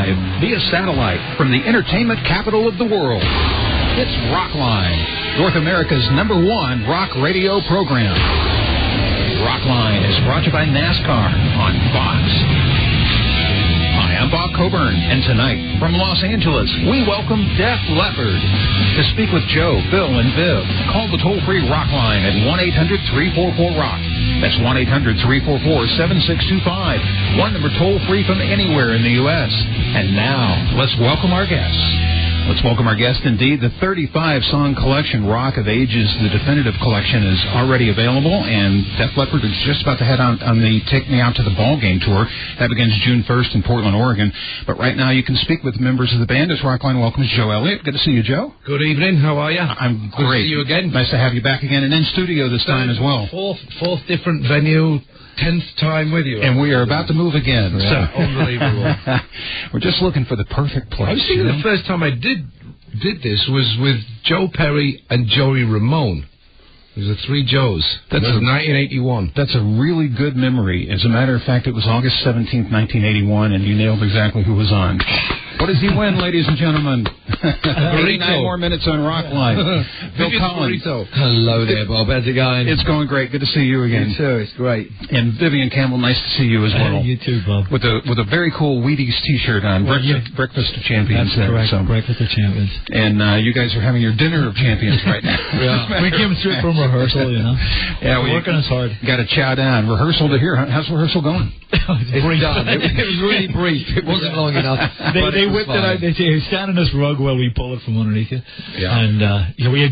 live via satellite from the entertainment capital of the world. It's Rockline, North America's #1 rock radio program. Rockline is brought to you by NASCAR on Fox. Hi, I'm Bob Coburn, and tonight, from Los Angeles, we welcome Def Leppard. To speak with Joe, Bill, and Viv, call the toll-free Rockline at 1-800-344-ROCK. That's 1-800-344-7625. One number toll-free from anywhere in the U.S. And now, let's welcome our guests. Let's welcome our guest. Indeed, the 35-song collection, Rock of Ages, the definitive collection, is already available, and Def Leppard is just about to head on the Take Me Out to the Ball Game tour. That begins June 1st in Portland, Oregon. But right now, you can speak with members of the band as Rockline welcomes Joe Elliott. Good to see you, Joe. Good evening. How are you? I'm great. Good to see you again. Nice to have you back again, and in studio this time as well. Fourth different venue. 10th time with you. And we are about to move again. Yeah. So unbelievable. We're just looking for the perfect place. I was thinking the first time I did this was with Joe Perry and Joey Ramone. There's the three Joes. That was 1981. That's a really good memory. As a matter of fact, it was August 17th, 1981, and you nailed exactly who was on. What does he win, ladies and gentlemen? 89 more minutes on Rockline. Bill Collen. Hello there, Bob. How's it going? It's going great. Good to see you again. You too. It's great. And Vivian Campbell, nice to see you as well. You too, Bob. With a very cool Wheaties T-shirt on. Breakfast of Champions. That's correct. So. Breakfast of Champions. And you guys are having your dinner of champions right now. Yeah. We came straight from rehearsal, you know. Yeah, we're working us hard. Got to chow down. Rehearsal to here. How's rehearsal going? It's brief. Done. It was really brief. It wasn't long enough. They whipped it out. They say, stand on this rug while we pull it from underneath you. Yeah. And we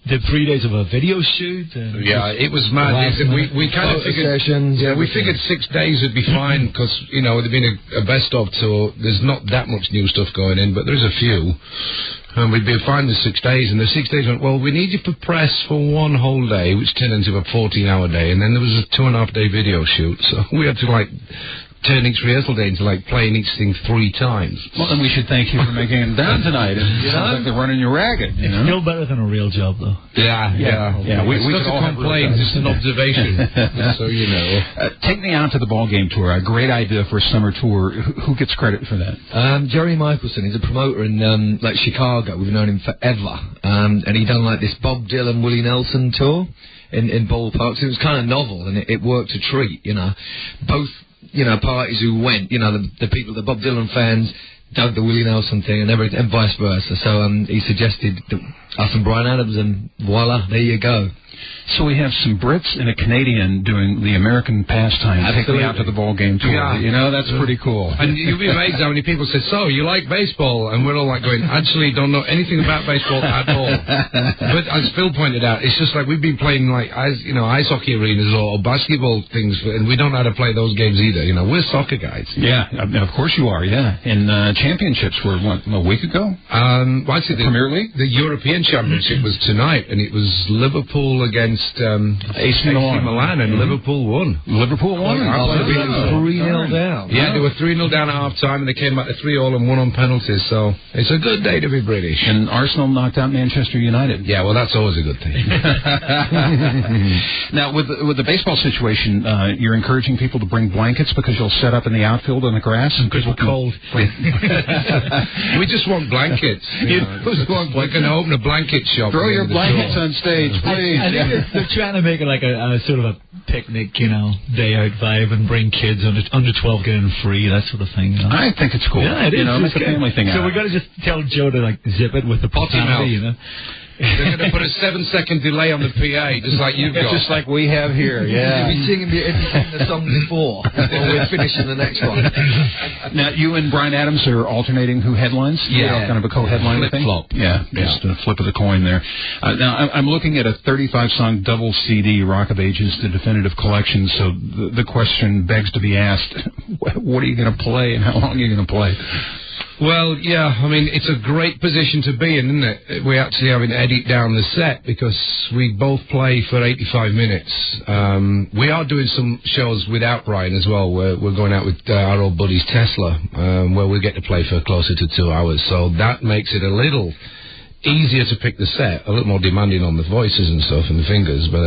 did 3 days of a video shoot. And it was mad. We kind of figured sessions. Yeah, we figured 6 days would be fine because there'd been a best of tour. There's not that much new stuff going in, but there's a few. And we'd be fine with 6 days, and the 6 days went, well, we need you for press for one whole day, which turned into a 14-hour day, and then there was a 2.5-day video shoot, so we had to, turn each rehearsal day into, playing each thing 3 times. Well, then we should thank you for making it down tonight. It sounds like they're running you ragged. It's still better than a real job, though. Yeah. We could all complain, just an observation, so you know. Take Me Out to the Ball Game tour, a great idea for a summer tour. Who gets credit for that? Jerry Michelson. He's a promoter in Chicago. We've known him forever. And he done this Bob Dylan, Willie Nelson tour in ballparks. It was kind of novel, and it worked a treat, Both parties who went, the people, the Bob Dylan fans, dug the Willie Nelson thing and vice versa. So he suggested us and Bryan Adams, and voila, there you go. So we have some Brits and a Canadian doing the American pastime. Take Me Out to the Ball Game tour. Yeah. That's pretty cool. And you'll be amazed how many people say, so, you like baseball? And we're all going, actually, don't know anything about baseball at all. But as Phil pointed out, it's just we've been playing, ice hockey arenas or basketball things, and we don't know how to play those games either. We're soccer guys. Yeah, of course you are, yeah. And championships were, a week ago? Actually, the Premier League? The European Championship was tonight, and it was Liverpool against AC Milan, and Liverpool won. Liverpool won? 3-0 down. Yeah, they were 3-0 down at half-time, and they came back to 3-3 and won on penalties, so it's a good day to be British. And Arsenal knocked out Manchester United. Yeah, well, that's always a good thing. Now, with the baseball situation, you're encouraging people to bring blankets because you'll set up in the outfield on the grass? Because we're cold. We just want blankets. We're going to open a blanket shop. Throw your blankets on stage, please. I think they're trying to make it a sort of a picnic, day out vibe, and bring kids under 12 get in free, that sort of thing. I think it's cool. Yeah, it is. Make a family thing out. So we got to just tell Joe to zip it with the potty mouth. They're going to put a 7-second delay on the PA, just like you've got. Just like we have here, yeah. You'll be singing the song before we're finishing the next one. Now, you and Bryan Adams are alternating who headlines? Yeah. Kind of a co-headline thing? Flip-flop. Yeah, just a flip of the coin there. Now, I'm looking at a 35-song double CD, Rock of Ages, the definitive collection, so the question begs to be asked, what are you going to play and how long are you going to play? Well, yeah, it's a great position to be in, isn't it? We're actually having to edit down the set because we both play for 85 minutes. We are doing some shows without Bryan as well. We're going out with our old buddies Tesla, where we get to play for closer to 2 hours. So that makes it a little easier to pick the set, a little more demanding on the voices and stuff and the fingers. But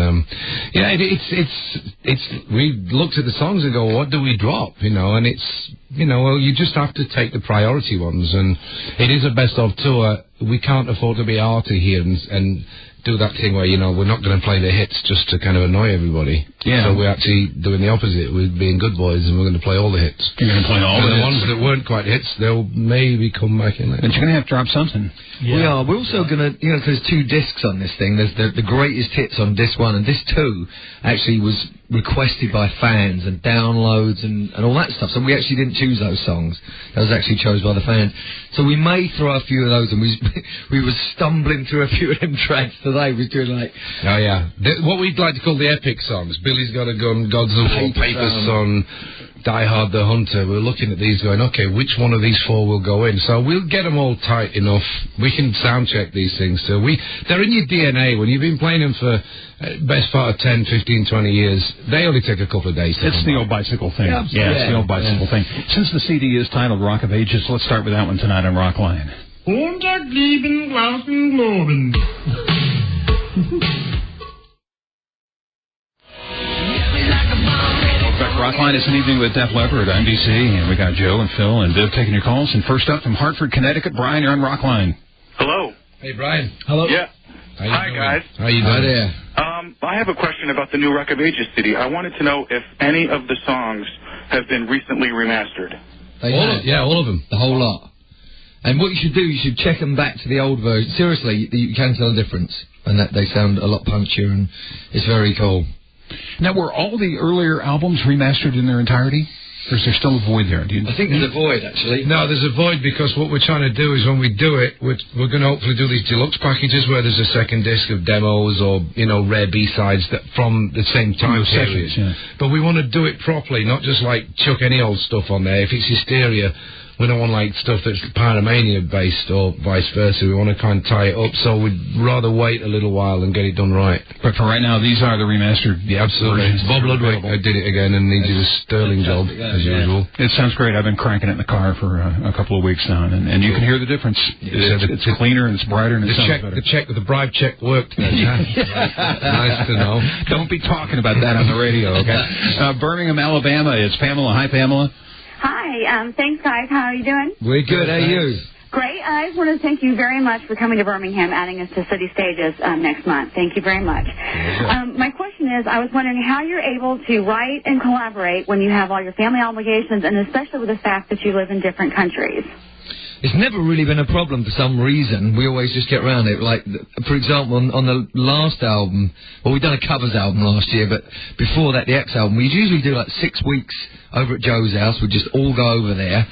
yeah, it's we looked at the songs and go, what do we drop? You know, and it's, you know, well, you just have to take the priority ones, and it is a best of tour. We can't afford to be arty here and do that thing where, you know, we're not going to play the hits just to kind of annoy everybody. Yeah. So we're actually doing the opposite. We're being good boys, and we're going to play all the hits. You're going to play all the hits. ones that weren't quite hits, they'll maybe come back in there. But you're going to have to drop something. Yeah. We are. We're also going to, you know, there's 2 discs on this thing. There's the greatest hits on disc 1, and disc 2 actually was requested by fans and downloads and all that stuff. So we actually didn't choose those songs. That was actually chosen by the fans. So we may throw a few of those, and we were stumbling through a few of them tracks today. We were doing like... Oh, yeah. What we'd like to call the epic songs. Billy's Got a Gun, God's a War, Paper Son, Die Hard the Hunter. We're looking at these going, okay, which one of these 4 will go in? So we'll get them all tight enough. We can sound check these things. So they're in your DNA. When you've been playing them for best part of 10, 15, 20 years, they only take a couple of days. It's the old bicycle thing. Yeah, it's the old bicycle thing. Since the CD is titled Rock of Ages, let's start with that one tonight on Rockline. Rockline is an evening with Def Leppard at NBC, and we got Joe and Phil and Viv taking your calls. And first up from Hartford, Connecticut, Brian, you're on Rockline. Hello. Hey, Brian. Hello. Yeah. Hi, doing? guys. How you doing? Hi there. I have a question about the new Rock of Ages CD. I wanted to know if any of the songs have been recently remastered. All of them. The whole lot. And what you should do, you should check them back to the old version. Seriously, you can tell the difference. And that they sound a lot punchier, and it's very cool. Now, were all the earlier albums remastered in their entirety? Or is there still a void there? I think there's a void, actually. No, there's a void because what we're trying to do is when we do it, we're going to hopefully do these deluxe packages where there's a second disc of demos or, you know, rare B-sides that from the same time series. Yeah. But we want to do it properly, not just like chuck any old stuff on there. If it's Hysteria, we don't want like stuff that's Pyromania based or vice versa. We want to kind of tie it up, so we'd rather wait a little while and get it done right. But for right now, these are the remastered. Yeah, absolutely. Bob Ludwig did it again, and he did a sterling job as usual. It sounds great. I've been cranking it in the car for a couple of weeks now, and you can hear the difference. It's cleaner and it's brighter and it sounds better. The bribe check worked. Nice to know. Don't be talking about that on the radio, okay? Birmingham, Alabama. It's Pamela. Hi, Pamela. Hi, thanks, guys. How are you doing? We're good. How are you? Great. I just want to thank you very much for coming to Birmingham, adding us to City Stages next month. Thank you very much. My question is, I was wondering how you're able to write and collaborate when you have all your family obligations, and especially with the fact that you live in different countries. It's never really been a problem for some reason. We always just get around it. Like, for example, on the last album, well, we've done a covers album last year, but before that, the X album, we usually do like 6 weeks over at Joe's house. We just all go over there.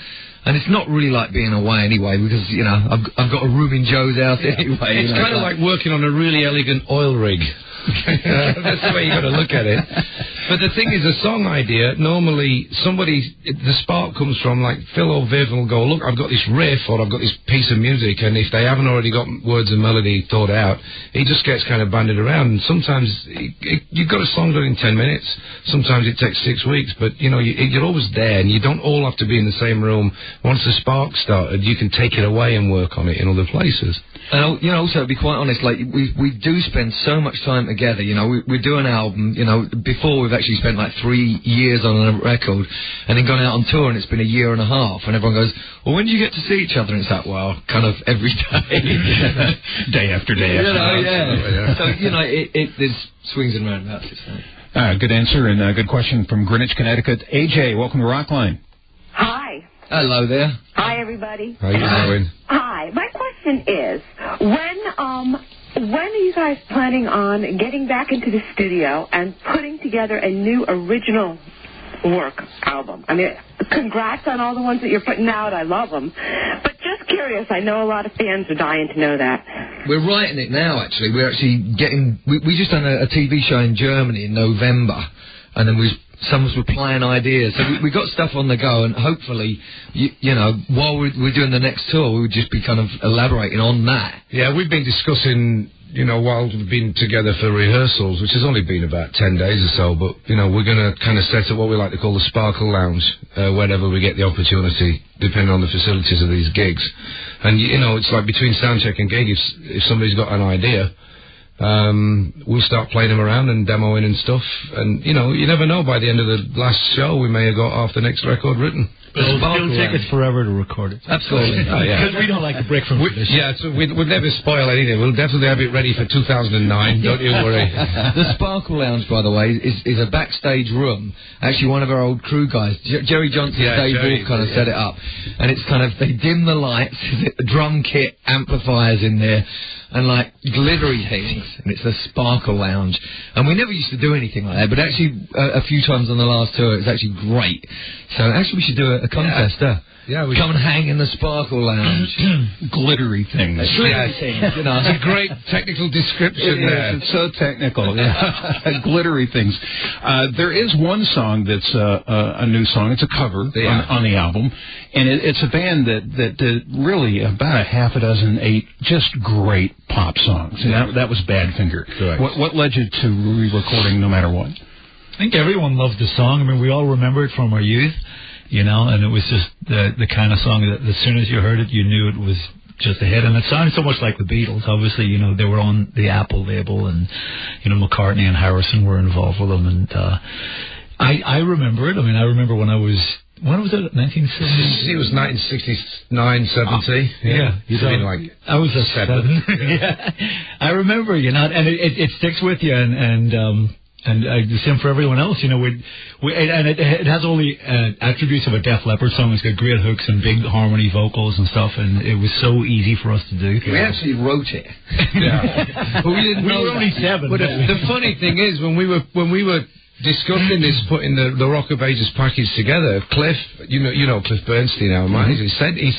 And it's not really like being away anyway, because, you know, I've got a room in Joe's house anyway. It's kind of like working on a really elegant oil rig. That's the way you got to look at it. But the thing is, a song idea, normally the spark comes from, like, Phil or Viv will go, look, I've got this riff or I've got this piece of music, and if they haven't already got words and melody thought out, it just gets kind of banded around. And sometimes you've got a song done in 10 minutes. Sometimes it takes 6 weeks, but, you know, you're always there, and you don't all have to be in the same room. Once the spark started, you can take it away and work on it in other places. And, you know, also, to be quite honest, like, we do spend so much time together, you know. We do an album, you know, before we've actually spent like 3 years on a record, and then gone out on tour, and it's been a year and a half, and everyone goes, well, when do you get to see each other? And it's like, well, kind of every day. Day after day after day. Yeah. So, you know, there's swings and roundabouts. Good answer, and good question from Greenwich, Connecticut. AJ, welcome to Rockline. Hi. Hello there. Hi, everybody. How you doing? Hi. My question is, when are you guys planning on getting back into the studio and putting together a new original work album? I mean, congrats on all the ones that you're putting out. I love them. But just curious, I know a lot of fans are dying to know that. We're writing it now, actually. We're actually getting... We just done a TV show in Germany in November, and then some of us were playing ideas. So we got stuff on the go, and hopefully, you know, while we're doing the next tour, we would just be kind of elaborating on that. Yeah, we've been discussing while we've been together for rehearsals, which has only been about 10 days or so, but, we're going to kind of set up what we like to call the Sparkle Lounge, whenever we get the opportunity, depending on the facilities of these gigs. And, it's like between soundcheck and gig, if somebody's got an idea, we'll start playing them around and demoing and stuff. And, you never know, by the end of the last show, we may have got half the next record written. But it'll take us forever to record it. Absolutely. Because we don't like to break from tradition. Yeah, so we'll never spoil anything. We'll definitely have it ready for 2009. Don't you worry. The Sparkle Lounge, by the way, is a backstage room. Actually, one of our old crew guys, Jerry Johnson, Dave Wolf, kind of set it up. And it's kind of, they dim the lights, drum kit, amplifiers in there, and like glittery things, and it's the Sparkle Lounge. And we never used to do anything like that, but actually a few times on the last tour, it was actually great. So actually we should do a contest, Yeah, we come and hang in the Sparkle Lounge. Glittery things. Things, It's a great technical description there. It's so technical. Yeah. Glittery things. There is one song that's a new song. It's a cover on the album, and it's a band that did really about a half a dozen, 8 just great pop songs. And that was Badfinger. Correct. What led you to re-recording No Matter What? I think everyone loved the song. I mean, we all remember it from our youth, and it was just the kind of song that as soon as you heard it, you knew it was just a hit. And it sounded so much like the Beatles. Obviously, they were on the Apple label, and, McCartney and Harrison were involved with them. And I remember it. I mean, I remember when was it, 1970? It was 1969, 70. I was a 7. Yeah. I remember, and it sticks with you, and the same for everyone else, and it has all the attributes of a Def Leppard song. It's got great hooks and big harmony vocals and stuff, and it was so easy for us to do. We actually wrote it. But we didn't know. We were only 7. But the funny thing is, when we were discussing this, putting the Rock of Ages package together, Cliff, you know Cliff Bernstein, our manager, he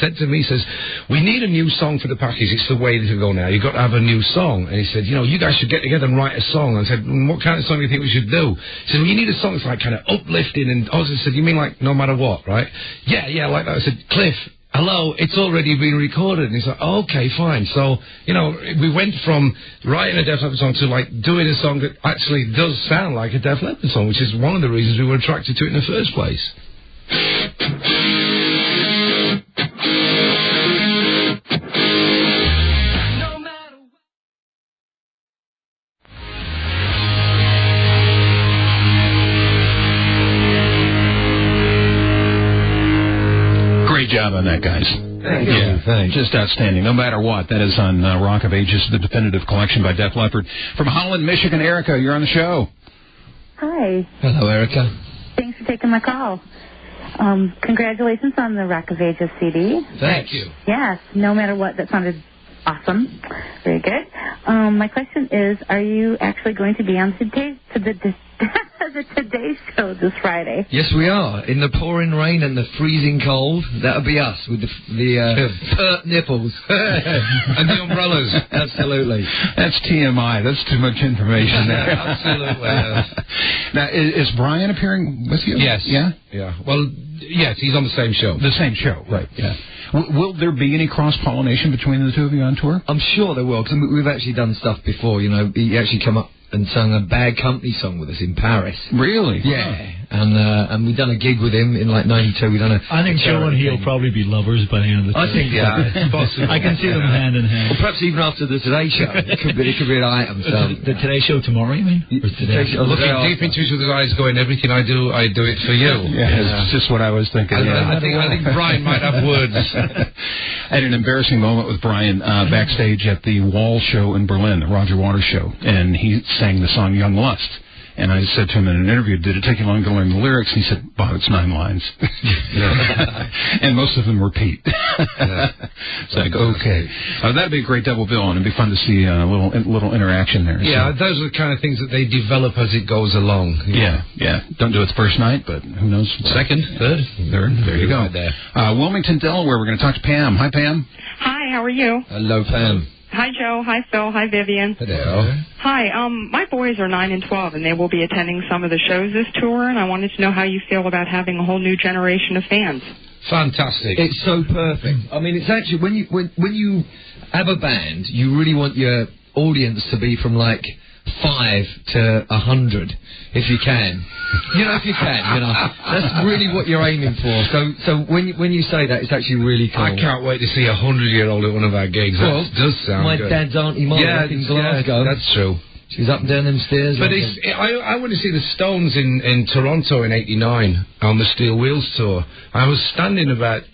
said to me, he says, we need a new song for the package. It's the way to go now. You've got to have a new song. And he said, you guys should get together and write a song. And I said, what kind of song do you think we should do? He said, well, you need a song that's like kind of uplifting. And I said, you mean like No Matter What, right? Yeah, like that. I said, Cliff, hello, it's already been recorded. And he's like, oh, okay, fine. So, we went from writing a Def Leppard song to, like, doing a song that actually does sound like a Def Leppard song, which is one of the reasons we were attracted to it in the first place. Job on that, guys. Thank you. Thanks. Just outstanding. No Matter What. That is on Rock of Ages, the definitive collection by Def Leppard. From Holland, Michigan, Erica, you're on the show. Hi. Hello, Erica. Thanks for taking my call. Congratulations on the Rock of Ages CD. Thank you. Yes, No Matter What. That sounded awesome. Very good. My question is, are you actually going to be on the Today Show this Friday? Yes, we are. In the pouring rain and the freezing cold, that'll be us with the pert nipples and the umbrellas. Absolutely. That's TMI. That's too much information there. Absolutely. Now, is Brian appearing with you? Yes. Yeah? Yeah. Well, yes, he's on the same show. The same show, right. Yeah. Will there be any cross-pollination between the two of you on tour? I'm sure there will, because we've actually done stuff before. He actually come up and sung a Bad Company song with us in Paris. Really? Yeah. And we've done a gig with him in like '92. We've done I think Joe and he'll probably be lovers by the end of the tour. I think it's possible. I can see them hand in hand. Or perhaps even after the Today Show. It could be an item. So. The Today Show tomorrow, you mean? Or today? Looking deep into each other's eyes, going, everything I do it for you. Yeah, it's just what I was thinking. I think Brian might have words. I had an embarrassing moment with Brian backstage at the Wall show in Berlin, the Roger Waters show, and he sang the song Young Lust. And I said to him in an interview, did it take you long to learn the lyrics? And he said, Bob, it's 9 lines. And most of them were Pete. It's like, okay. That'd be a great double bill, and it'd be fun to see a little interaction there. Yeah, so. Those are the kind of things that they develop as it goes along. Yeah. Don't do it the first night, but who knows? Second, third. There you go. Right there. Wilmington, Delaware, we're going to talk to Pam. Hi, Pam. Hi, how are you? Hello, Pam. Hi, Joe. Hi, Phil. Hi, Vivian. Hello. Hi. My boys are 9 and 12, and they will be attending some of the shows this tour, and I wanted to know how you feel about having a whole new generation of fans. Fantastic. It's so perfect. I mean, it's actually, when you have a band, you really want audience to be from like 5 to 100, if you can. You know, if you can, you know. That's really what you're aiming for. So when you say that, it's actually really cool. I can't wait to see a 100-year-old at one of our gigs. Well, that does sound my good. dad's auntie Molly up in Glasgow. Yeah, that's true. She's up and down them stairs. But I went to see the Stones in Toronto in '89 on the Steel Wheels tour. I was standing about,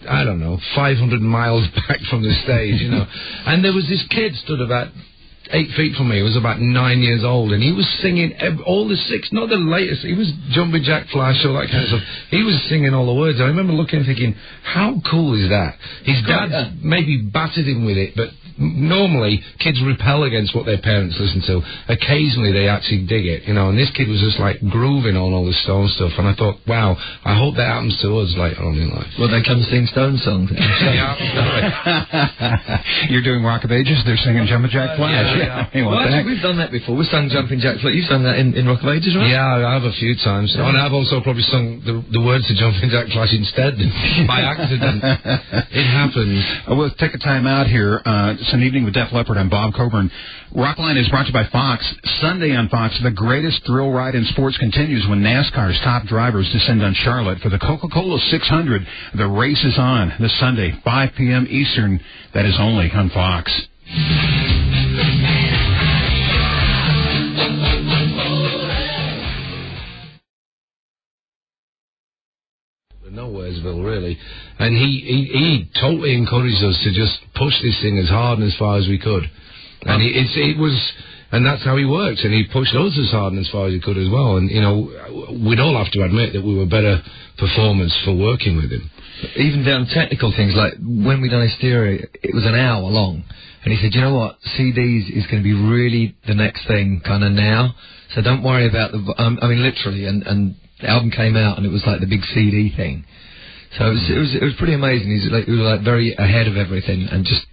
I don't know, 500 miles back from the stage, you know, and there was this kid stood about 8 feet from me. He was about 9 years old, and he was singing all the six, not the latest. He was Jumping Jack Flash, all that kind of stuff. He was singing all the words. I remember looking and thinking, how cool is that? His dad maybe battered him with it, but normally kids repel against what their parents listen to. Occasionally they actually dig it, you know, and this kid was just like grooving on all the Stone stuff, and I thought, wow, I hope that happens to us later on in life. Well, they come sing Stone songs. You're doing Rock of Ages, they're singing Jumpin' Jack Flash. Well, actually, we've done that before. We've sung Jumping Jack Flash. You've sung that in Rock of Ages, right? Yeah, I have a few times. Yeah. And I've also probably sung the words to Jumping Jack Flash instead, by accident. It happens. We'll take a time out here. It's an evening with Def Leppard. I'm Bob Coburn. Rockline is brought to you by Fox. Sunday on Fox, the greatest thrill ride in sports continues when NASCAR's top drivers descend on Charlotte for the Coca-Cola 600. The race is on this Sunday, 5 p.m. Eastern. That is only on Fox. Nowheresville, really, and he totally encouraged us to just push this thing as hard and as far as we could, and and that's how he works, and he pushed us as hard and as far as he could as well, and you know, we'd all have to admit that we were better performers for working with him. Even down technical things, like when we done Hysteria, it was an hour long, and he said, you know what, CDs is going to be really the next thing kind of now, so don't worry about the, I mean literally, and the album came out and it was like the big CD thing, so it was pretty amazing. He was like very ahead of everything and just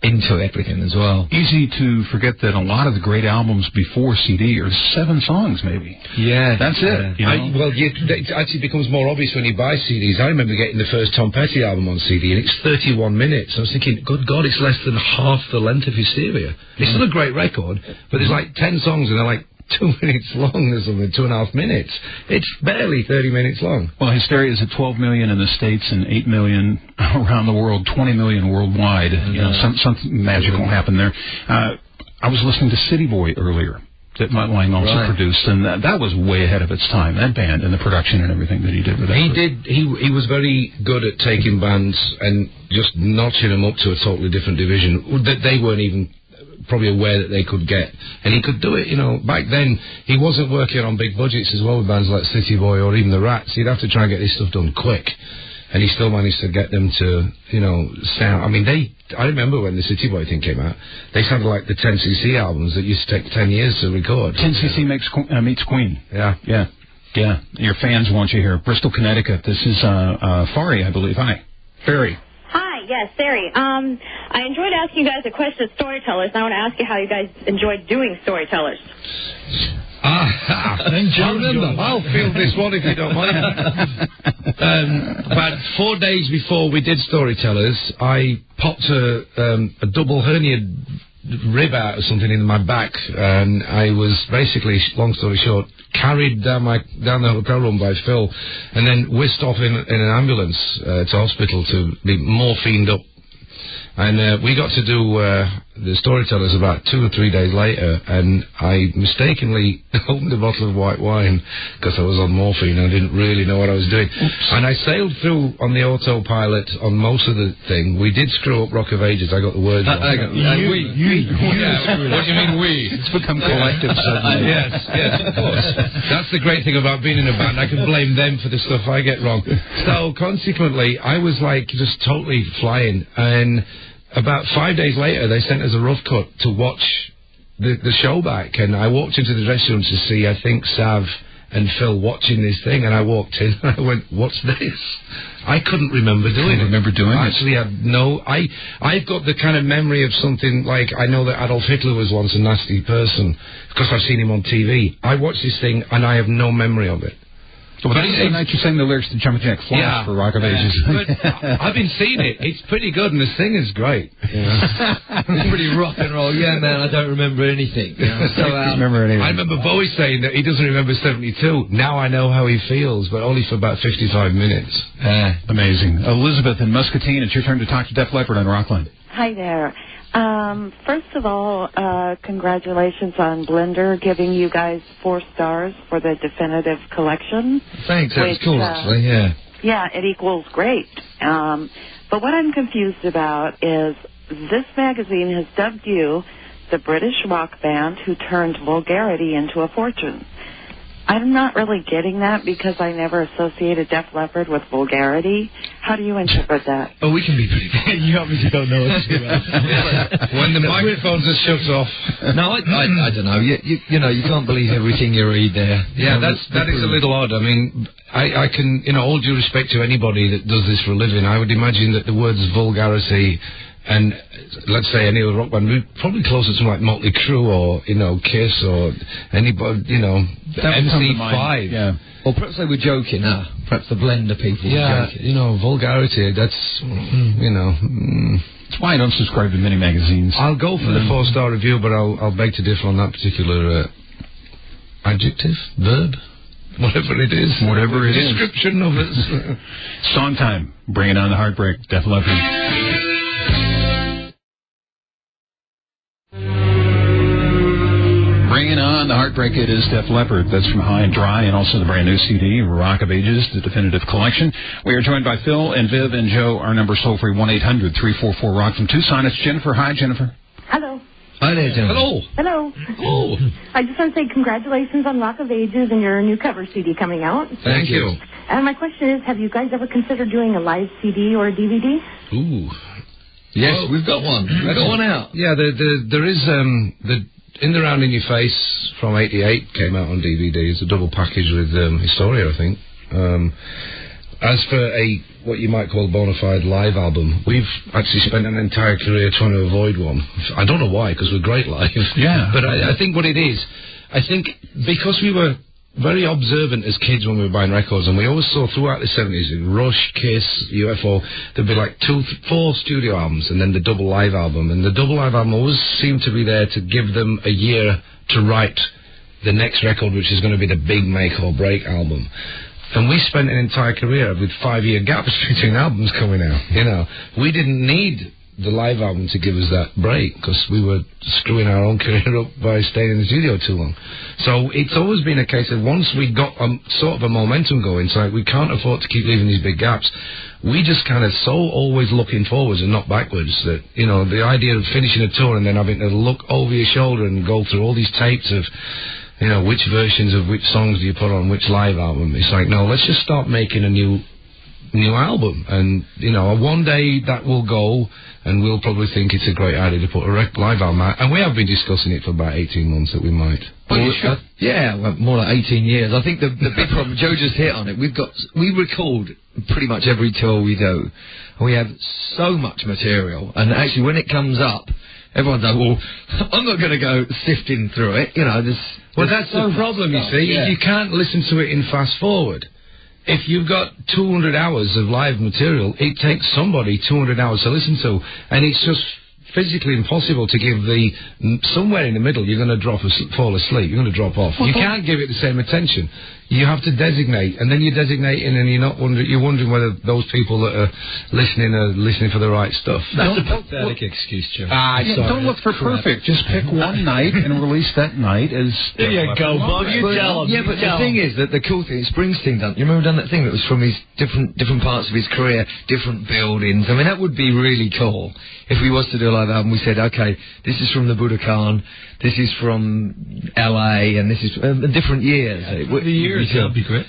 into everything as well. Easy to forget that a lot of the great albums before CD are 7 songs, maybe. Yeah, that's it. You know? It actually becomes more obvious when you buy CDs. I remember getting the first Tom Petty album on CD, and it's 31 minutes. I was thinking, good God, it's less than half the length of Hysteria. It's still a great record, but there's like 10 songs, and they're like 2 minutes long or something, 2.5 minutes. It's barely 30 minutes long. Well, Hysteria is at 12 million in the States and 8 million around the world, 20 million worldwide. You know, something magical happened there. I was listening to City Boy earlier that Mutt Lange also produced, and that was way ahead of its time, that band, and the production and everything that he did with that. He was very good at taking bands and just notching them up to a totally different division that they weren't even probably aware that they could get, and he could do it. You know, back then he wasn't working on big budgets as well with bands like City Boy or even the Rats. He'd have to try and get this stuff done quick, and he still managed to get them to, you know, sound. I mean, I remember when the City Boy thing came out, they sounded like the 10cc albums that used to take 10 years to record. 10cc meets Queen. Yeah. Your fans want you here. Bristol, Connecticut. This is Fari, I believe. Hi, Fari. Yes, Sari. I enjoyed asking you guys a question of storytellers, and I want to ask you how you guys enjoyed doing storytellers. I'll field this one if you don't mind. About 4 days before we did Storytellers, I popped a double herniated rib out or something in my back, and I was basically, long story short, carried down the hotel room by Phil, and then whisked off in an ambulance to hospital to be morphined up. And we got to do the Storytellers about 2 or 3 days later, and I mistakenly opened a bottle of white wine because I was on morphine and I didn't really know what I was doing. Oops. And I sailed through on the autopilot on most of the thing. We did screw up Rock of Ages. I got the words wrong. What do you mean we? It's become collective suddenly. Yes, of course. That's the great thing about being in a band. I can blame them for the stuff I get wrong. So consequently, I was like just totally flying, and about 5 days later, they sent us a rough cut to watch the show back, and I walked into the dressing room to see, I think, Sav and Phil watching this thing, and I walked in, and I went, what's this? I couldn't remember doing it. Actually, I've got the kind of memory of something like, I know that Adolf Hitler was once a nasty person, because I've seen him on TV. I watched this thing, and I have no memory of it. Well, that's the night you sang the lyrics to Jumpin' Jack Flash for Rock of Ages. But I've been seeing it. It's pretty good, and the singer's great. It's pretty rock and roll. Yeah, man, I don't remember anything. So, I remember Bowie saying that he doesn't remember 72. Now I know how he feels, but only for about 55 minutes. Amazing. Elizabeth in Muscatine, it's your turn to talk to Def Leppard on Rockline. Hi there. First of all, congratulations on Blender giving you guys 4 stars for the definitive collection. Thanks, that was cool, actually, yeah. Yeah, it equals great. But what I'm confused about is this magazine has dubbed you the British rock band who turned vulgarity into a fortune. I'm not really getting that because I never associated Def Leppard with vulgarity. How do you interpret that? Oh, we can be pretty bad. You obviously don't know what to do about. When the microphones are shut off. No, I don't know. You know, you can't believe everything you read there. Yeah, that is a little odd. I mean, I can, all due respect to anybody that does this for a living, I would imagine that the words vulgarity and, let's say, any other rock band, probably closer to like Motley Crue or, Kiss or anybody, MC5. Yeah. Or perhaps they were joking, perhaps the Blender people were joking. Vulgarity, that's, That's why I don't subscribe to many magazines. I'll go for the 4-star review, but I'll beg to differ on that particular adjective, verb, whatever it is. Whatever it is. Description of it. Song time. Bringing on the heartbreak. Def Leppard. Bringing on the heartbreak, it is Def Leppard. That's from High and Dry, and also the brand new CD, Rock of Ages, the definitive collection. We are joined by Phil and Viv and Joe. Our number is toll-free 1-800-344-ROCK from Tucson. It's Jennifer. Hi, Jennifer. Hello. Hi there, Jennifer. Hello. Hello. Oh. I just want to say congratulations on Rock of Ages and your new cover CD coming out. Thank you. And my question is, have you guys ever considered doing a live CD or a DVD? Ooh. Yes, we've got one. We've got one out. Yeah, there is the In the Round in Your Face from '88 came out on DVD. It's a double package with Historia, I think. As for what you might call a bona fide live album, we've actually spent an entire career trying to avoid one. I don't know why, because we're great live. Yeah. But I think what it is, I think because we were very observant as kids when we were buying records, and we always saw throughout the 70s, Rush, Kiss, UFO, there'd be like 4 studio albums and then the double live album. And the double live album always seemed to be there to give them a year to write the next record, which is going to be the big make or break album. And we spent an entire career with 5-year gaps between albums coming out. We didn't need the live album to give us that break because we were screwing our own career up by staying in the studio too long. So it's always been a case of once we got sort of a momentum going, so we can't afford to keep leaving these big gaps. We just kind of always looking forwards and not backwards. That the idea of finishing a tour and then having to look over your shoulder and go through all these tapes of which versions of which songs do you put on which live album. It's like, no, let's just start making a new album, and one day that will go, and we'll probably think it's a great idea to put a live album out, and we have been discussing it for about 18 months that we might. Well, more like 18 years. I think the big problem, Joe just hit on it, we record pretty much every tour we do, and we have so much material, and actually when it comes up, everyone's like, well, I'm not going to go sifting through it, Well, that's the problem, you see. Yeah. You can't listen to it in fast forward. If you've got 200 hours of live material, it takes somebody 200 hours to listen to, and it's just physically impossible to give somewhere in the middle you're going to fall asleep, you're going to drop off. You can't give it the same attention. You have to designate, and then you're designating, and you're wondering whether those people that are listening for the right stuff. That's a pathetic excuse, Joe. Don't look for perfect. Just pick one night and release that night as... There you go, Bob. You tell him. Yeah, but the thing is that the cool thing, Springsteen done. You remember done that thing that was from his different parts of his career, different buildings. I mean, that would be really cool if we was to do a live album. We said, okay, this is from the Budokan, this is from LA, and this is different years. The years, that would be great.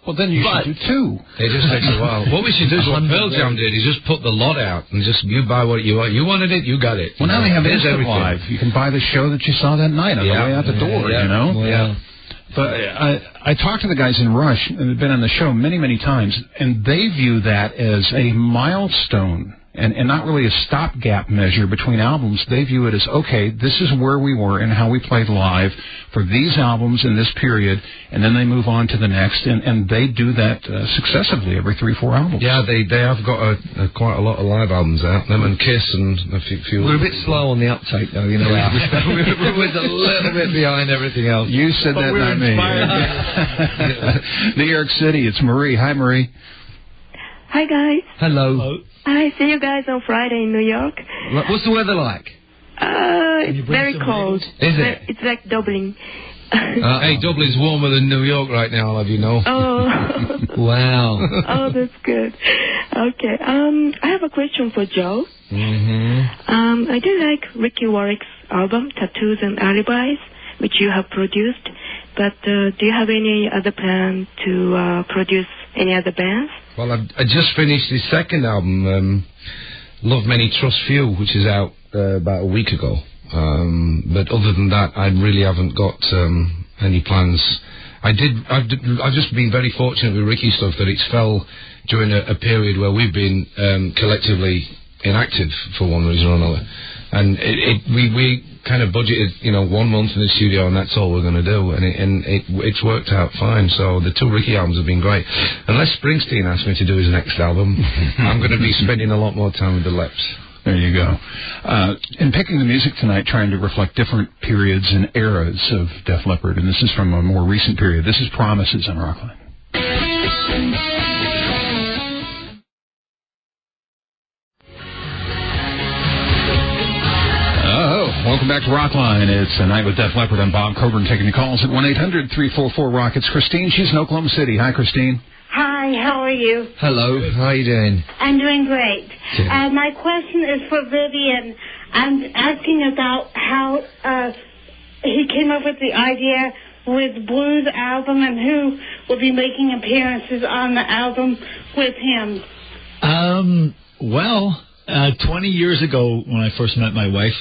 Well, then you should do 2. It just takes a while. What we should do is what Pearl Jam did, is just put the lot out, and just you buy what you want. You wanted it, you got it. Well, now they have Instant Live. You can buy the show that you saw that night on the way out the door, Yeah. But I talked to the guys in Rush, and they've been on the show many, many times, and they view that as a milestone and not really a stopgap measure between albums. They view it as, okay, this is where we were and how we played live for these albums in this period, and then they move on to the next, and they do that successively every 3-4 albums. Yeah, they have got quite a lot of live albums out, them and Kiss and a few. We're a bit slow on the uptake, though, you know. We're a little bit behind everything else. You said that, not me. New York City, it's Marie. Hi, Marie. Hi, guys. Hello. I see you guys on Friday in New York. What's the weather like? It's very cold. Is it? It's like Dublin. Hey, Dublin's warmer than New York right now, I'll have you know. Oh. Wow. Oh, that's good. Okay. I have a question for Joe. I do like Ricky Warwick's album, Tattoos and Alibis, which you have produced. But do you have any other plan to produce any other bands? Well, I just finished his second album, Love Many Trust Few, which is out about a week ago. But other than that, I really haven't got any plans. I've just been very fortunate with Ricky stuff that it's fell during a period where we've been collectively inactive for one reason or another. And we kind of budgeted, 1 month in the studio, and that's all we're going to do. And it's worked out fine. So the 2 Ricky albums have been great. Unless Springsteen asks me to do his next album, I'm going to be spending a lot more time with the Leps. There you go. In picking the music tonight, trying to reflect different periods and eras of Def Leppard, and this is from a more recent period. This is Promises on Rockline. Welcome back to Rockline. It's a night with Def Leppard. I'm Bob Coburn taking the calls at 1-800-344-ROCK. It's Christine. She's in Oklahoma City. Hi, Christine. Hi, how are you? Hello, how are you doing? I'm doing great. My question is for Vivian. I'm asking about how he came up with the idea with Blues album and who will be making appearances on the album with him. 20 years ago when I first met my wife,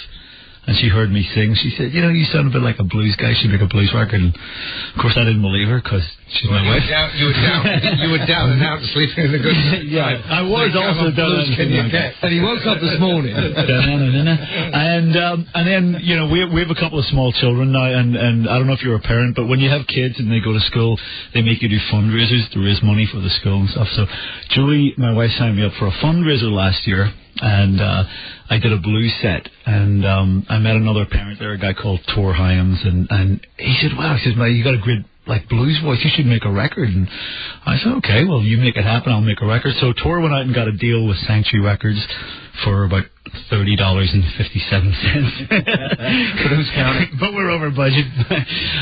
and she heard me sing, she said, you sound a bit like a blues guy. She'd make a blues record. And, of course, I didn't believe her because she's my wife. You were down and out sleeping in the good night. Yeah, I was also down. And he woke up this morning. And then, we have a couple of small children now, and I don't know if you're a parent, but when you have kids and they go to school, they make you do fundraisers to raise money for the school and stuff. So Julie, my wife, signed me up for a fundraiser last year. And I did a blues set, and I met another parent there, a guy called Tor Hyams, and he said, wow, he says, "Man, you got a great blues voice, you should make a record." And I said, okay, well, you make it happen, I'll make a record. So Tor went out and got a deal with Sanctuary Records for about $30.57. For those counting. But we're over budget.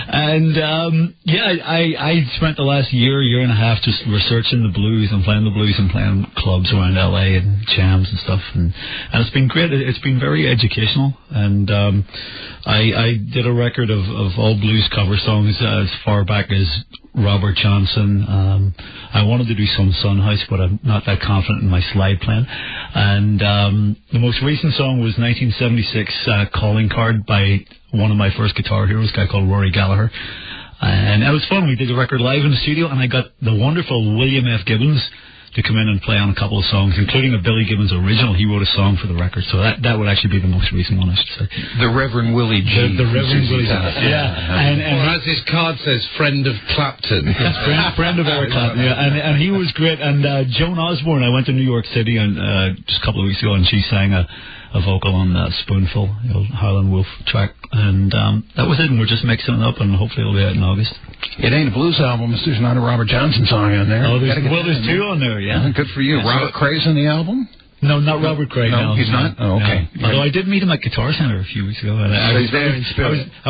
And I spent the last year and a half just researching the blues and playing the blues and playing clubs around LA and jams and stuff, and it's been great. It's been very educational, and I did a record of all blues cover songs as far back as Robert Johnson. I wanted to do some Son House, but I'm not that confident in my slide plan. And the most recent song was 1976 Calling Card by one of my first guitar heroes, a guy called Rory Gallagher. And it was fun. We did the record live in the studio, and I got the wonderful William F. Gibbons to come in and play on a couple of songs, including a Billy Gibbons original. He wrote a song for the record, so that would actually be the most recent one, I should say. The Reverend Willie G. The Reverend Willie G. Yeah. Or as his card says, friend of Clapton. friend of Eric Clapton, yeah. And he was great. And Joan Osborne, I went to New York City just a couple of weeks ago, and she sang a vocal on Spoonful, the old Harlan Wolf track. And that was it, and we're just mixing it up, and hopefully it'll be out in August. It ain't a blues album if there's not a Robert Johnson song on there. Oh, there's 2 on there, yeah. Good for you. Robert Cray's on the album? No, not Robert Cray. No, he's not? Oh, okay. No. Although I did meet him at Guitar Center a few weeks ago. And I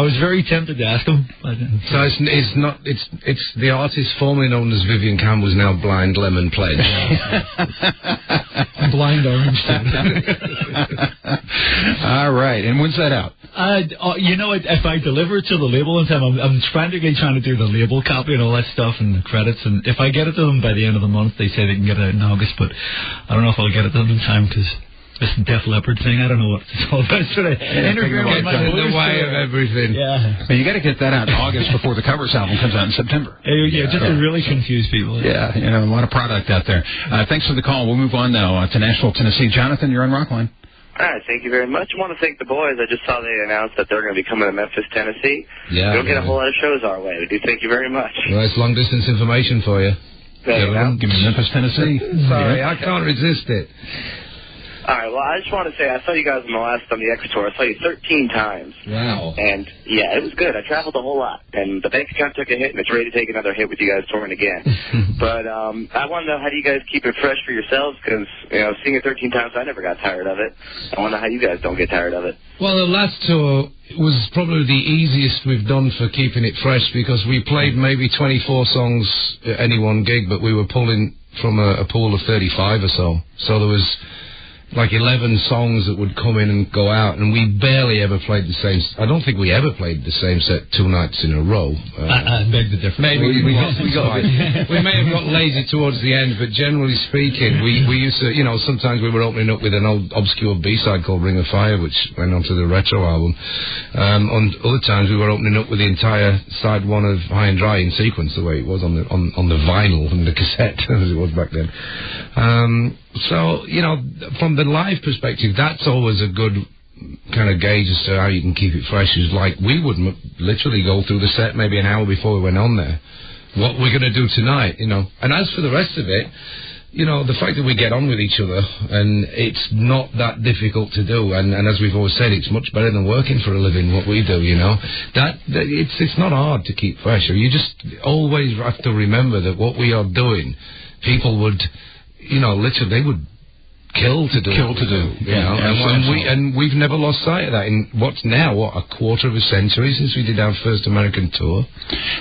was very tempted to ask him. But so it's the artist formerly known as Vivian Campbell is now Blind Lemon Pledge. Blind Orange. All right. And when's that out? If I deliver it to the label in time, I'm frantically trying to do the label copy and all that stuff and the credits. And if I get it to them by the end of the month, they say they can get it out in August. But I don't know if I'll get it to them in time because this Def Leppard thing. I don't know what it's all about. Sort of interfering with the way of everything. Yeah. Well, you got to get that out in August before the Covers album comes out in September. Yeah, just to really confuse people. Yeah, you know, a lot of product out there. Thanks for the call. We'll move on now to Nashville, Tennessee. Jonathan, you're on Rockline. All right, thank you very much. I want to thank the boys. I just saw they announced that they're going to be coming to Memphis, Tennessee. Yeah. We'll get a whole lot of shows our way. We do thank you very much. Well, it's long-distance information for you. There you go. Give me Memphis, Tennessee. Sorry, I can't resist it. All right, well, I just want to say I saw you guys on the X Tour. I saw you 13 times. Wow. And, yeah, it was good. I traveled a whole lot. And the bank account took a hit, and it's ready to take another hit with you guys touring again. But I want to know, how do you guys keep it fresh for yourselves? Because, you know, seeing it 13 times, I never got tired of it. I want to know how you guys don't get tired of it. Well, the last tour was probably the easiest we've done for keeping it fresh, because we played maybe 24 songs at any one gig, but we were pulling from a pool of 35 or so. So there was like 11 songs that would come in and go out, and we barely ever played the same. I don't think we ever played the same set 2 nights in a row. I beg the difference. Maybe we may have got lazy towards the end, but generally speaking, we used to, you know, sometimes we were opening up with an old obscure B-side called Ring of Fire, which went onto the retro album. On other times we were opening up with the entire side 1 of High and Dry in sequence, the way it was on the vinyl and the cassette as it was back then. So, you know, from the live perspective, that's always a good kind of gauge as to how you can keep it fresh. Is like, we would literally go through the set maybe an hour before we went on there. What we're going to do tonight, you know. And as for the rest of it, you know, the fact that we get on with each other, and it's not that difficult to do, and as we've always said, it's much better than working for a living, what we do, you know. It's not hard to keep fresh. You just always have to remember that what we are doing, people would, you know, literally, they would kill to do. You know, and we've never lost sight of that in what's now, a quarter of a century since we did our first American tour.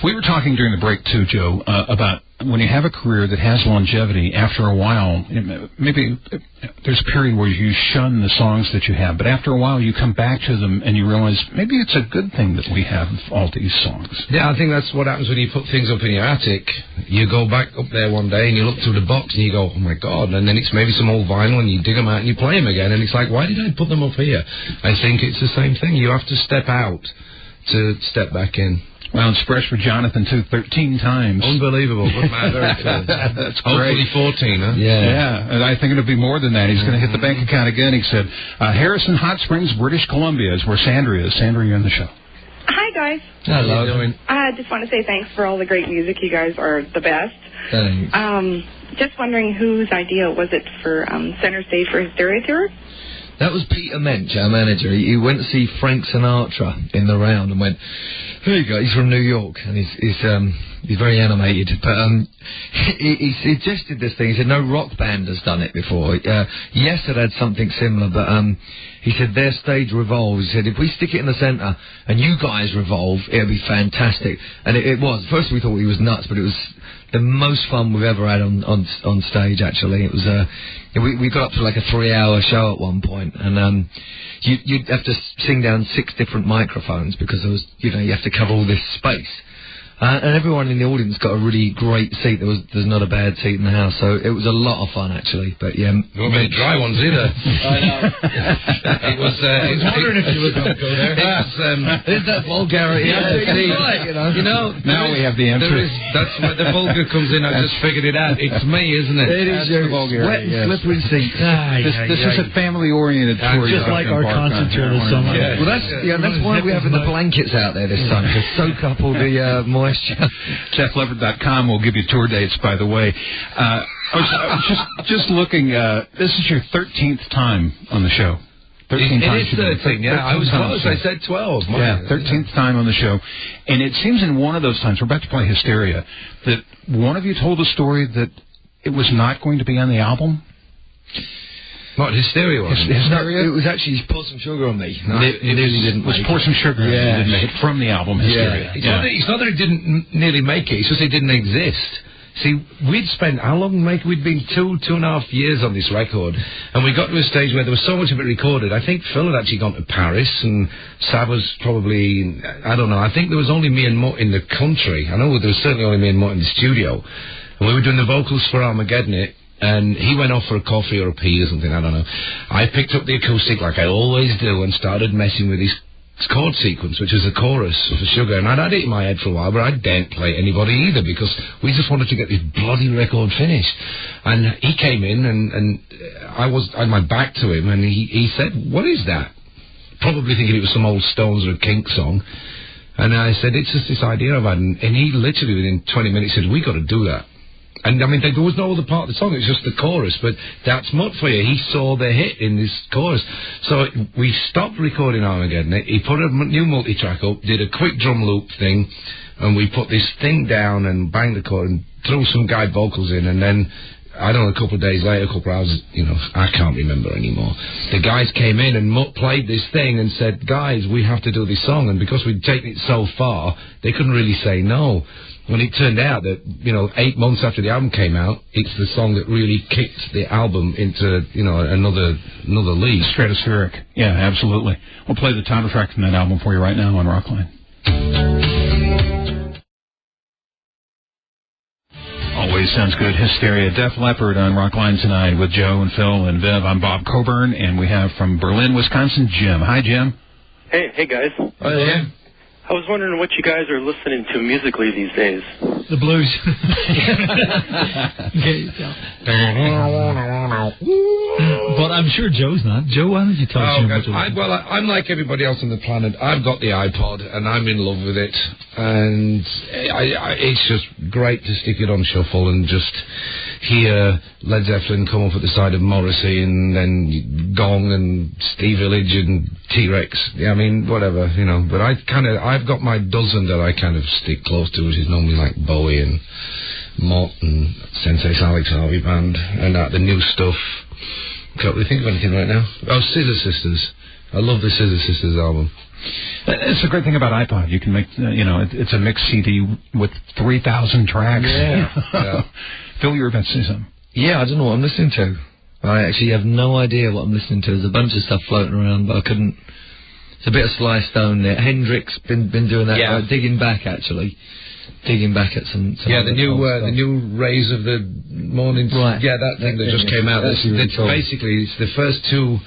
We were talking during the break, too, Joe, about when you have a career that has longevity, after a while, maybe there's a period where you shun the songs that you have, but after a while you come back to them and you realize maybe it's a good thing that we have all these songs. Yeah, I think that's what happens when you put things up in your attic. You go back up there one day and you look through the box and you go, oh my God, and then it's maybe some old vinyl and you dig them out and you play them again, and it's like, why did I put them up here? I think it's the same thing. You have to step out to step back in. Well, it's fresh for Jonathan, too, 13 times. Unbelievable. Good man. That's hopefully great. 14, huh? Yeah. And I think it'll be more than that. He's going to hit the bank account again. He said, Harrison Hot Springs, British Columbia is where Sandra is. Sandra, you're on the show. Hi, guys. Hello. How you doing? I just want to say thanks for all the great music. You guys are the best. Thanks. Just wondering whose idea was it for Center Stage for Hysteria Tour? That was Peter Mensch, our manager. He went to see Frank Sinatra in the round and went, here you go, he's from New York, and he's very animated, but he suggested this thing. He said no rock band has done it before. Yes, it had something similar, but he said their stage revolves. He said if we stick it in the centre and you guys revolve, it'll be fantastic. And it was. First we thought he was nuts, but it was the most fun we've ever had on stage, actually. It was we got up to like a 3-hour show at one point, and you'd have to sing down 6 different microphones because there was, you know, you have to cover all this space. And everyone in the audience got a really great seat. There's not a bad seat in the house, so it was a lot of fun, actually. But yeah, there weren't many dry ones either. I know. It was. I was wondering if you were going to go there. There's that vulgarity. Yeah, you know. Now we have the answer. That's where the vulgar comes in. I just figured it out. It's me, isn't it? It is your vulgarity. Wet and slippery seat. This is a family-oriented tour. Just like our concert tour this summer. Well, that's why we're having the blankets out there this time to soak up all the moisture. JeffLeppard.com will give you tour dates, by the way. I was just looking. This is your 13th time on the show. 13 times. It is 13, yeah. I was close. I said 12. Yeah, 13th time on the show. And it seems in one of those times, we're about to play Hysteria, that one of you told a story that it was not going to be on the album. What, Hysteria was? Hysteria? It was actually Pour Some Sugar on Me. No, it nearly didn't make it. Pour Some Sugar on Me. Didn't make it from the album Hysteria. Yeah. It's not that it didn't nearly make it, it's just it didn't exist. See, we'd spent, how long, Mike? We'd been 2.5 years on this record, and we got to a stage where there was so much of it recorded. I think Phil had actually gone to Paris, and Sav was probably, I don't know, I think there was only me and Mutt in the country. I know there was certainly only me and Mutt in the studio. And we were doing the vocals for Armageddon It, and he went off for a coffee or a pee or something, I don't know. I picked up the acoustic like I always do and started messing with his chord sequence, which is a chorus for Sugar, and I'd had it in my head for a while, but I daren't play it anybody either, because we just wanted to get this bloody record finished. And he came in, and I had my back to him, and he said, "What is that?" Probably thinking it was some old Stones or a Kink song. And I said, "It's just this idea I've had," and he literally within 20 minutes said, "We got to do that." And, I mean, there was no other part of the song, it was just the chorus, but that's Mutt for you. He saw the hit in this chorus. So we stopped recording Armageddon. He put a new multi-track up, did a quick drum loop thing, and we put this thing down and banged the chord and threw some guide vocals in, and then, I don't know, a couple of days later, a couple of hours, you know, I can't remember anymore. The guys came in and Mutt played this thing and said, "Guys, we have to do this song," and because we'd taken it so far, they couldn't really say no. When it turned out that, you know, 8 months after the album came out, it's the song that really kicked the album into, you know, another league. Stratospheric. Yeah, absolutely. We'll play the title track from that album for you right now on Rockline. Always sounds good. Hysteria. Def Leppard on Rockline tonight with Joe and Phil and Viv. I'm Bob Coburn, and we have from Berlin, Wisconsin, Jim. Hi, Jim. Hey, guys. Hi, Jim. I was wondering what you guys are listening to musically these days. The blues. But I'm sure Joe's not. Joe, why don't you tell us? I'm like everybody else on the planet. I've got the iPod, and I'm in love with it. And it's just great to stick it on shuffle and just hear Led Zeppelin come up at the side of Morrissey, and then Gong and Steve Village and T-Rex. Yeah, I mean, whatever, you know. But I've got my dozen that I kind of stick close to, which is normally like Bowie and Mott and Sensei Alex Harvey Band, and the new stuff. Can't really think of anything right now. Oh, Scissor Sisters. I love the Scissor Sisters album. It's the great thing about iPod. You can make, you know, it's a mixed CD with 3,000 tracks. Yeah. Yeah. Phil, you're about to say something. Yeah, I don't know what I'm listening to. I actually have no idea what I'm listening to. There's a bunch of stuff floating around, but I couldn't. It's a bit of Sly Stone there. Hendrix been doing that. Yeah. Digging back at some yeah, the new Rays of the Morning. Right. Yeah, that thing that just came out. Basically, it's the first two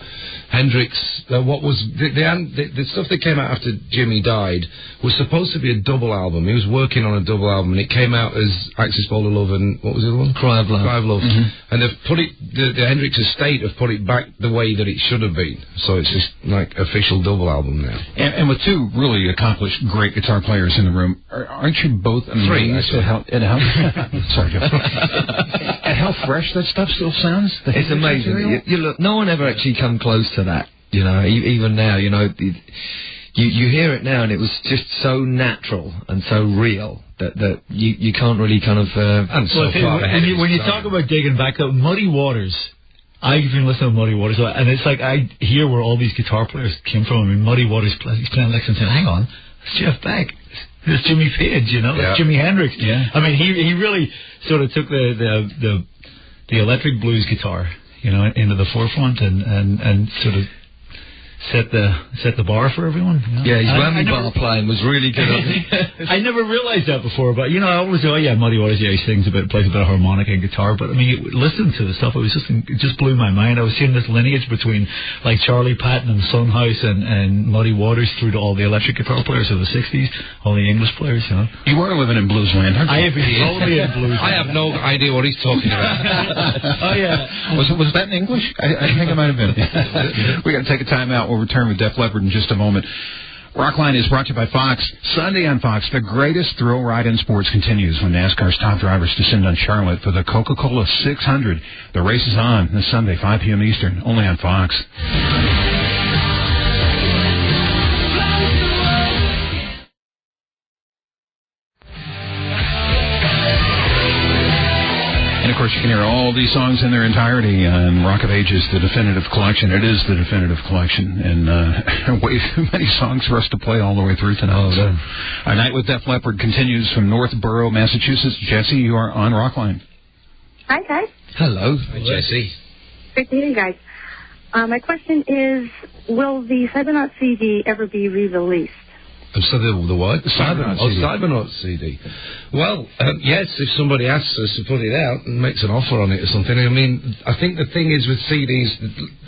Hendrix. What was the stuff that came out after Jimmy died was supposed to be a double album. He was working on a double album, and it came out as Axis Bowl of Love and what was the other one? Cry of Love. Cry of Love. And they've put it. The Hendrix estate have put it back the way that it should have been. So it's this like official double album now. And with two really accomplished, great guitar players in the room, aren't you both amazed at how sorry, Jeff. At how fresh that stuff still sounds? It's amazing. You look, no one ever actually come close to that. You know, even now, you know, you hear it now, and it was just so natural and so real that you can't really kind of. When you talk about digging back up, Muddy Waters. I've been listening to Muddy Waters, and it's like I hear where all these guitar players came from. I mean, Muddy Waters he's playing Lexington. Hang on, it's Jeff Beck. It's Jimmy Page, you know, it's Jimi Hendrix. Yeah. I mean, he really sort of took the electric blues guitar, you know, into the forefront and sort of set the bar for everyone. You know? Yeah, his whammy bar playing was really good. I never realized that before, but you know, I always go, Muddy Waters, he sings a bit, plays a bit of harmonica and guitar, but I mean, listening to the stuff, it just blew my mind. I was seeing this lineage between like Charlie Patton and Son House and Muddy Waters through to all the electric guitar players of the 60s, all the English players, you know. You were living in bluesland, aren't you? I have been totally in bluesland. I have no idea what he's talking about. Oh yeah. Was that in English? I think it might have been. We got to take a time out. We'll return with Def Leppard in just a moment. Rockline is brought to you by Fox. Sunday on Fox, the greatest thrill ride in sports continues when NASCAR's top drivers descend on Charlotte for the Coca-Cola 600. The race is on this Sunday, 5 p.m. Eastern, only on Fox. And, of course, you can hear all these songs in their entirety on Rock of Ages, the definitive collection. It is the definitive collection, and way too many songs for us to play all the way through tonight. So, our night with Def Leppard continues from Northborough, Massachusetts. Jesse, you are on Rockline. Hi, guys. Hello. Hi, Jesse. Great to hear you guys. My question is, will the Cybernaut CD ever be re-released? So the what? Cybernauts CD. Well, yes, if somebody asks us to put it out and makes an offer on it or something. I mean, I think the thing is with CDs,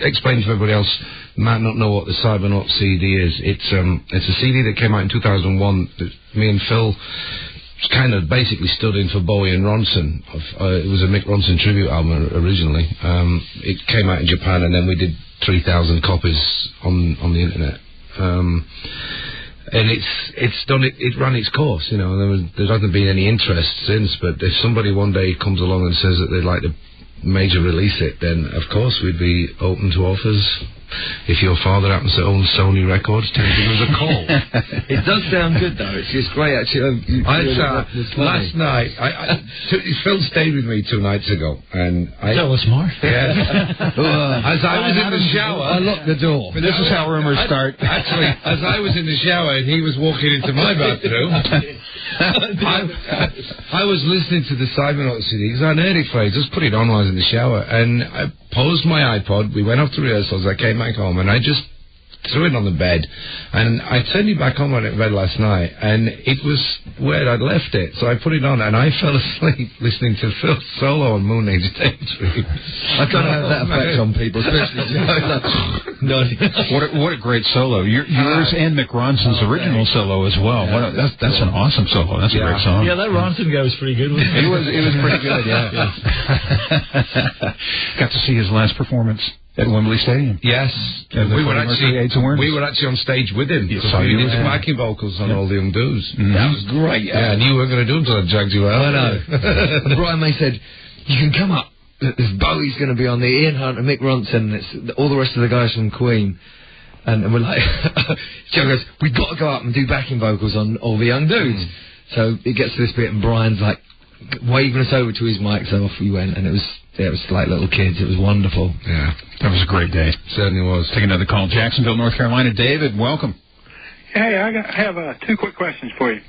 explain to everybody else might not know what the Cybernauts CD is. It's a CD that came out in 2001 that me and Phil kind of basically stood in for Bowie and Ronson. It was a Mick Ronson tribute album originally. It came out in Japan, and then we did 3,000 copies on the internet. And it ran its course, you know. There hasn't been any interest since. But if somebody one day comes along and says that they'd like to major release it, then of course we'd be open to offers. If your father happens to own Sony Records, tell him to give us a call. It does sound good, though. It's just great, actually. Last night, Phil stayed with me 2 nights ago, and tell us more. Yeah. As I was in the shower, I locked the door. But this is how rumors start. Actually, as I was in the shower and he was walking into my bathroom, I was listening to the Cybernauts CD because I'd heard it for ages. Just put it on while I was in the shower, and I paused my iPod. We went off to rehearsals. I came back home and I just threw it on the bed, and I turned it back on when I went to bed last night, and it was where I'd left it, so I put it on and I fell asleep listening to Phil's solo on Moon Age Daydream. I don't have that effect on people, especially What a great solo. Yours and Mick Ronson's original solo as well. Yeah, that's an awesome solo. That's a great song. Yeah, that Ronson guy was pretty good, wasn't he? It was pretty good, yeah. Got to see his last performance at Wembley Stadium. Yes. We were actually on stage with him. Yes, we did some backing vocals on All the Young Dudes. Mm-hmm. That was great. Yeah, and you weren't going to do it until I dragged you out. I know. And Brian May said, you can come up. Bowie's going to be on the Ian Hunt and Mick Ronson. It's all the rest of the guys from Queen. And we're like, Joe goes, we've got to go up and do backing vocals on All the Young Dudes. So it gets to this bit and Brian's like waving us over to his mic, so off we went, and it was like little kids. It was wonderful. Yeah, that was a great day. Certainly was. Take another call. Jacksonville, North Carolina. David, welcome. Hey, I have 2 quick questions for you.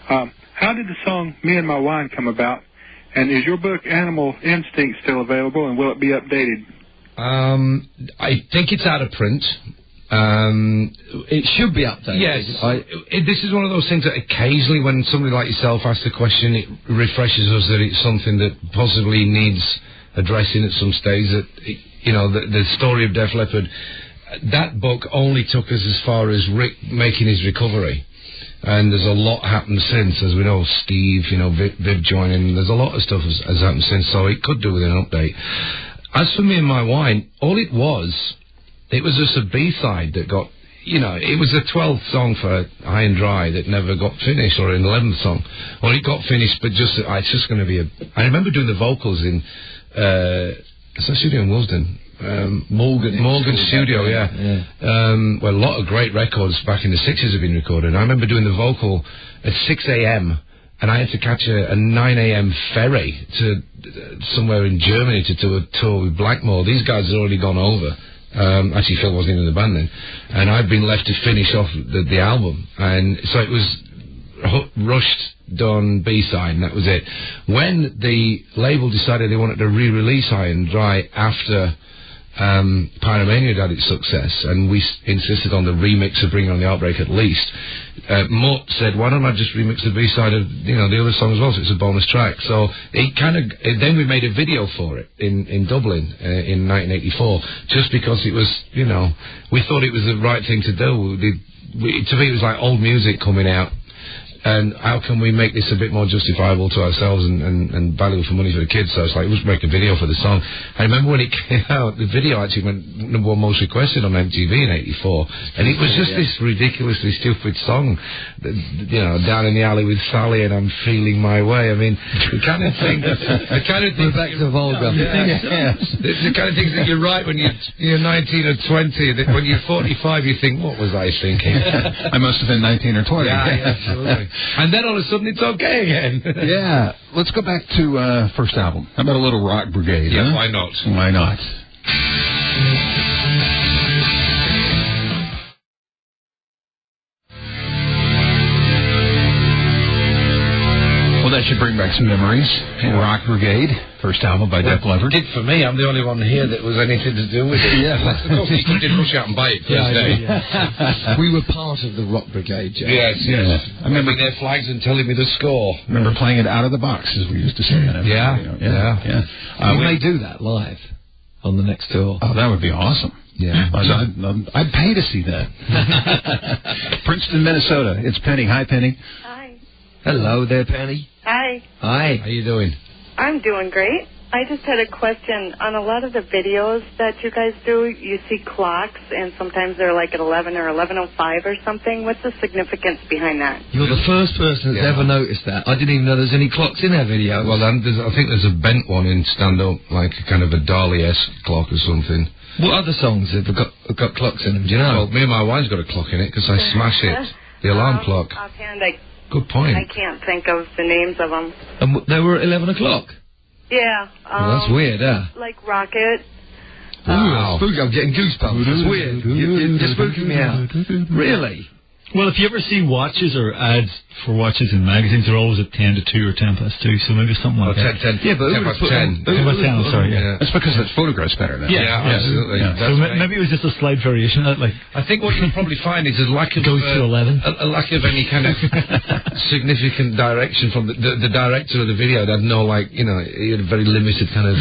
How did the song Me and My Wine come about? And is your book Animal Instinct still available, and will it be updated? I think it's out of print. It should be updated. Yes. This is one of those things that occasionally when somebody like yourself asks a question, it refreshes us that it's something that possibly needs addressing at some stage. That, you know, the story of Def Leppard, that book only took us as far as Rick making his recovery. And there's a lot happened since, as we know. Steve, you know, Viv joining. There's a lot of stuff has happened since, so it could do with an update. As for Me and My Wine, all it was just a B-side that got, you know, it was a 12th song for High and Dry that never got finished, or an 11th song. Well, it got finished, but it's just going to be I remember doing the vocals in, it's a studio in Willesden. Morgan Studio, yeah. Well, a lot of great records back in the 60s have been recorded. I remember doing the vocal at 6 a.m., and I had to catch a 9 a.m. ferry to somewhere in Germany to do a tour with Blackmore. These guys had already gone over. Actually, Phil wasn't even in the band then. And I'd been left to finish off the album. And so it was rushed, done, B-side, and that was it. When the label decided they wanted to re-release High and Dry after Pyromania had its success, and we insisted on the remix of Bring On the Heartbreak at least, Mutt said, why don't I just remix the B-side of, you know, the other song as well, so it's a bonus track. So it kind of, then we made a video for it in Dublin in 1984, just because it was, you know, we thought it was the right thing to do. To me, it was like old music coming out. And how can we make this a bit more justifiable to ourselves and valuable for money for the kids? So it's like, let's make a video for the song. I remember when it came out, the video actually went number 1 most requested on MTV in '84. And it was just this ridiculously stupid song, you know, Down in the Alley with Sally and I'm Feeling My Way. I mean, the kind of thing, back to Volga. The kind of things that you write when you're 19 or 20, that when you're 45 you think, what was I thinking? I must have been 19 or 20. Yeah, absolutely. And then all of a sudden it's okay again. Yeah. Let's go back to first album. How about a little Rock Brigade? Yeah, huh? why not? Why not? Well, that should bring back some memories. Rock Brigade, first album by Def Leppard. Did for me. I'm the only one here that was anything to do with it. Yeah. Of course, you did rush out and buy it first day. Yeah. We were part of the Rock Brigade, Joe. Yes. I remember their flags and telling me the score. Remember playing it out of the box, as we used to say. Yeah. We may do that live on the next tour. Oh, that would be awesome. Yeah. I'd pay to see that. Princeton, Minnesota. It's Penny. Hi, Penny. Hi. Hello there, Penny. Hi. Hi. How you doing? I'm doing great. I just had a question. On a lot of the videos that you guys do, you see clocks, and sometimes they're like at 11 or 11:05 or something. What's the significance behind that? You're the first person that's ever noticed that. I didn't even know there's any clocks in our video. Well, I think there's a bent one in stand-up, like a kind of a Dali-esque clock or something. What other songs have got clocks in them, do you know? Well, me and my wife's got a clock in it because I smash it. The alarm clock. Offhand, Good point. I can't think of the names of them. And they were at 11 o'clock? Yeah. Well, that's weird, huh? Like Rocket. Wow. Spooky. I'm getting goosebumps. That's weird. You're spooking me out. Really? Well, if you ever see watches or ads for watches in magazines, they're always at 10 to 2 or 10 past 2, so maybe something like that. 10. Yeah, but 10 past 10. 10 past 10, I'm sorry, yeah. That's because it photographs better then. Yeah, absolutely. Yeah. So maybe it was just a slight variation of that, like... I think what you'll probably find is a lack of... Goes to 11. A lack of any kind of significant direction from the director of the video. They had no, like, you know, he had a very limited kind of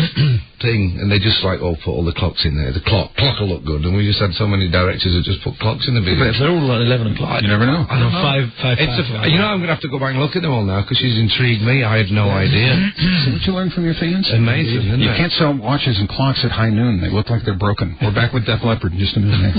thing, and they just, like, put all the clocks in there. The clock will look good, and we just had so many directors that just put clocks in the video. But if they're all at 11 o'clock... You never know. I don't know. Five, you know, I'm going to have to go back and look at them all now because she's intrigued me. I had no idea. See what you learn from your fans? Amazing, isn't You it? can't sell watches and clocks at high noon. They look like they're broken. We're back with Def Leppard in just a minute.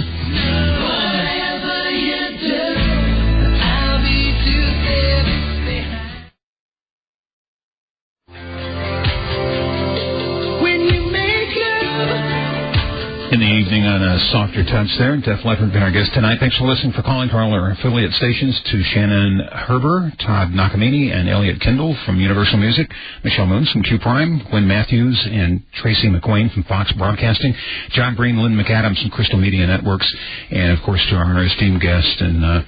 In the evening on a softer touch there, Def Leppard been our guest tonight. Thanks for listening, for calling to all our affiliate stations, to Shannon Herber, Todd Nakamini, and Elliott Kendall from Universal Music, Michelle Moons from Q Prime, Gwen Matthews and Tracy McQueen from Fox Broadcasting, John Breen, Lynn McAdams from Crystal Media Networks, and of course to our esteemed guest and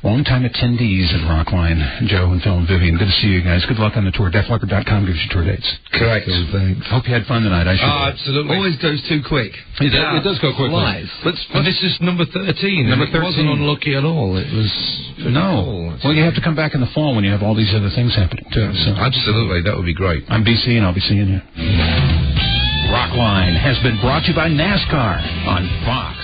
long-time attendees at Rockline, Joe and Phil and Vivian. Good to see you guys. Good luck on the tour. DefLeppard.com gives you tour dates. Correct. Thanks. Hope you had fun tonight. I should. Absolutely. Always goes too quick. It does go quickly. And this is number 13. Number 13. It wasn't unlucky at all. It was... No. Well, you have to come back in the fall when you have all these other things happening, too. So. Absolutely. That would be great. I'm BC, and I'll be seeing you. Rockline has been brought to you by NASCAR on Fox.